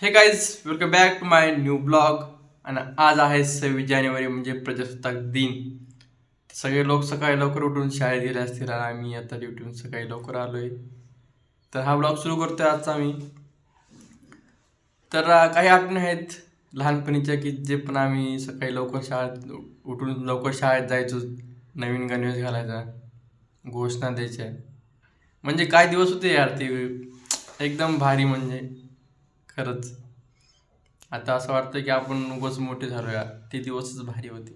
हे guys, welcome back to my new blog. आणि आज आहे 26 जानेवारी म्हणजे प्रजासत्ताक दिन. सगळे लोक सकाळी लवकर उठून शाळेत गेले असतील आणि आम्ही आता ड्युटीहून सकाळी लवकर आलोय. तर हा ब्लॉग सुरू करतोय आजचा मी. तर काही आठवणी आहेत लहानपणीच्या की जे पण आम्ही सकाळी लवकर शाळेत उठून लवकर शाळेत जायचो. नवीन गणवेश घालायचा, घोषणा द्यायच्या. म्हणजे काय दिवस होते यार ते, एकदम भारी. म्हणजे खरंच आता असं वाटतं की आपण उगाच मोठे झालो यार. ते दिवसच भारी होते.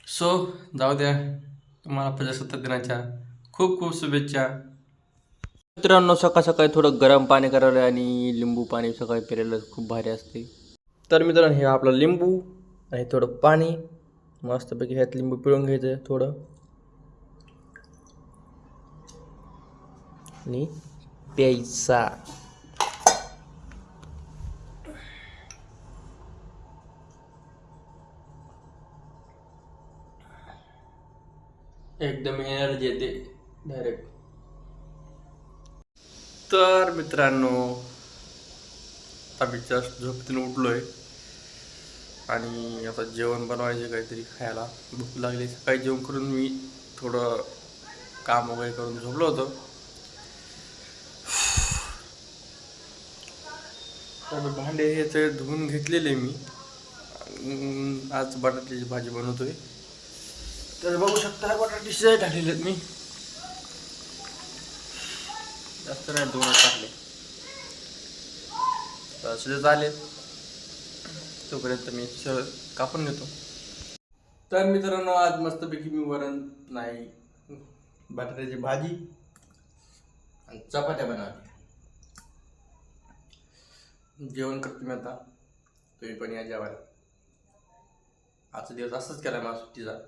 सो जाऊ द्या, तुम्हाला प्रजासत्ताक दिनाच्या खूप खूप शुभेच्छा. मित्रांनो, सकाळ सकाळी थोडं गरम पाणी करायला आणि लिंबू पाणी सकाळी प्यायला खूप भारी असते. तर मित्रांनो, हे आपलं लिंबू आणि थोडं पाणी मस्तपैकी ह्यात लिंबू पिळून घ्यायचं थोडं आणि प्यायचा. एकदम एनर्जी येते डायरेक्ट. तर मित्रांनो, आम्ही जस्ट झोपेतून उठलोय आणि आता जेवण बनवायचे काहीतरी खायला. भूक लागली. सकाळी जेवण करून मी थोडं काम वगैरे करून झोपलो होतो. तर भांडे हे ते धुवून घेतलेले मी. आज बटाट्याची भाजी बनवतोय. तर बघू शकता बटाटे शिजाय टाकलेले आहेत मी. जास्त नाही, 2च टाकले. शिजत आले तोपर्यंत मी सगळं कापून घेतो. तर मित्रांनो, आज मस्तपैकी मी वरण नाही, बटाट्याची भाजी आणि चपात्या बनवल्या. जेवण करतो मी आता. तुम्ही पण या जेवायला. आजचा दिवस असाच केला मला सुट्टीचा.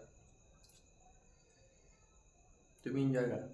तुम्ही एन्जॉय करा.